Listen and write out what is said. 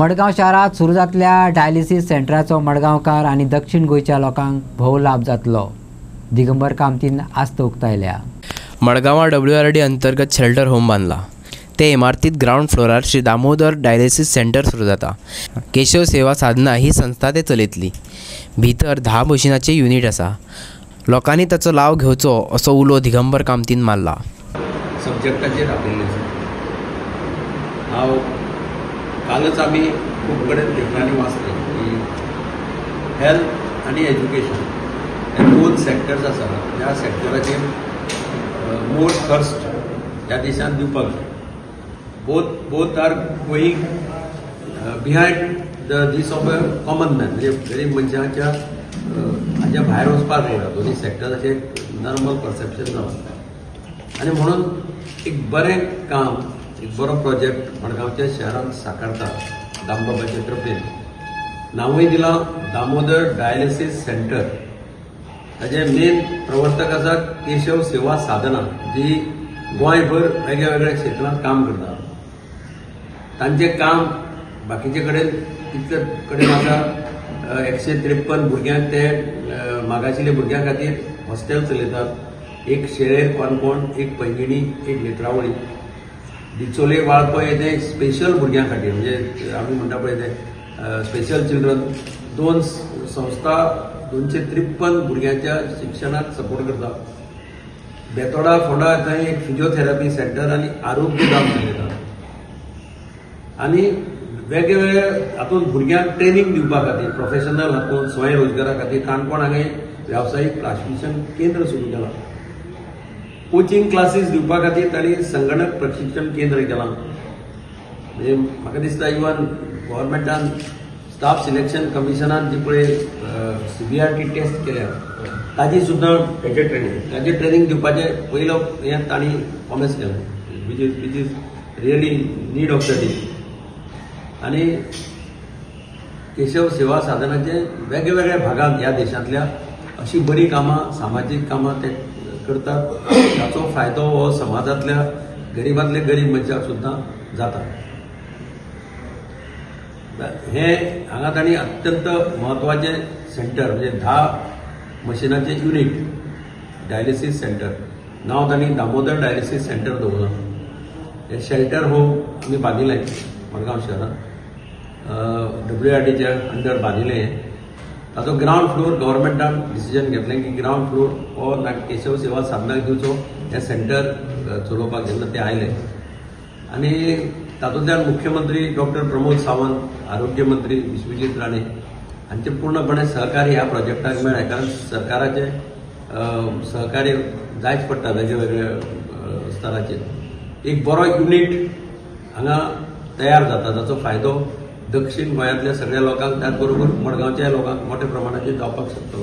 मडगांव शहरात सुरू जातल्या डायलिसीस सेंटराचो मडगांवकार आणि दक्षिण गोंयच्या लोकांक भोव लाभ जातलो. दिगंबर कामतीन आस्त उक्तायल्या. मडगांवां WRD अंतर्गत शेल्टर होम बांदला. ते इमारतीत ग्राउंड फ्लोरार श्री दामोदर डायलिसीस सेंटर सुरू जाता. केशव सेवा साधना ही संस्था ते चलयतली. भितर 10 मशिनाचे युनिट आसा. लोकांनी ताचो लाव घेवचो असो उलो दिगंबर कामतीन मारला. सब्जेक्टाचेर आपयल्लें आसा. हांव कालच आमी खूब कडेन पेपरांनी वाचलें की हेल्थ आनी एज्युकेशन हे 2 सेक्टर्स आसा. ह्या सेक्टराचेर मोर फर्स्ट ह्या देशांत दिवपाक जाय. Both are going behind these of a common man, म्हणजे गरीब मनशाच्या हाच्या भायर वचपाक जायना. दोन्ही सेक्टराचें नॉर्मल परसेप्शन जावं आनी म्हणून एक बरें काम, एक बरो प्रोजेक्ट मडगांवच्या शहरांत साकारता दामबाबाचे कृपेन. नांवूय दिलां दामोदर डायलिसीस सेंटर. ताचे मेन प्रवर्तक आसा केशव सेवा साधना, जी गोंयभर वेगळ्या वेगळ्या क्षेत्रांत काम करता. तांचें काम बाकीचे कडेन कितले कडेन आसा. 153 भुरग्यांक ते मागाशिल्ल्या भुरग्यां खातीर हॉस्टेल चलयतात. एक शेळेर काणकोण, एक पैंगिणी, एक नेत्रावळी. डिचोले वाळपय ते स्पेशल भुरग्यां खातीर, म्हणजे आमी म्हणटा पळय ते स्पेशल चिल्ड्रन. 2 संस्था 253 भुरग्यांच्या शिक्षणाक सपोर्ट करता. बेतोडा फोंडा थंय एक फिजिओथेरपी सेंटर आनी आरोग्य धाम चलयता. आनी वेगवेगळे हातूंत भुरग्यांक ट्रेनिंग दिवपा खातीर प्रोफेशनल हातूंत स्वयं रोजगारा खातीर काणकोण हांगा व्यावसायिक प्रशिक्षण केंद्र सुरू केलां. कोचिंग क्लासीस दिवपा खातीर तांणी संगणक प्रशिक्षण केंद्र केलां. म्हणजे म्हाका दिसता इवन गव्हर्मेंटान स्टाफ सिलेक्शन कमिशनान जी पळय CBRT टेस्ट केल्या ताजी सुद्दां ताजें ट्रेनिंग दिवपाचें पयलो हें तांणी प्रॉमिस केलें, which is really need of the day. आनी केशव सेवा साधनाचे वेगवेगळ्या भागांत ह्या देशांतल्या अशी बरी कामां, सामाजीक कामां ते करतात. ताचो फायदो हो समाजांतल्या गरिबांतल्या गरीब मनशाक सुद्दां जाता. हे हांगा तांणी अत्यंत म्हत्वाचे सेंटर, म्हणजे 10 मशिनाचे युनिट डायलिसीस सेंटर, नांव तांणी दामोदर डायलिसीस सेंटर दवरलां. हे शेल्टर होम आमी बांदिल्लें मडगांव शहरांत. WRDच्या अंडर बांदिल्लें. ताचो ग्राउंड फ्लोर गव्हर्मेंटान डिसिजन घेतलें की ग्राउंड फ्लोर हो केशव सेवा साधनाक दिवचो. हे सेंटर चलोवपाक जेन्ना ते आयले आनी तातूंतल्यान मुख्यमंत्री डॉक्टर प्रमोद सावंत, आरोग्य मंत्री विश्वजीत राणे हांचे पूर्णपणे सहकार्य ह्या प्रोजेक्टाक मेळ्ळें. कारण सरकाराचे सहकार्य जायच पडटा वेगवेगळ्या स्तराचेर. एक बरो युनिट हांगा तयार जाता, जाचो फायदो दक्षिण गोंयांतल्या सगळ्या लोकांक, त्याच बरोबर मडगांवच्या लोकांक मोठ्या प्रमाणाचेर जावपाक शकतलो.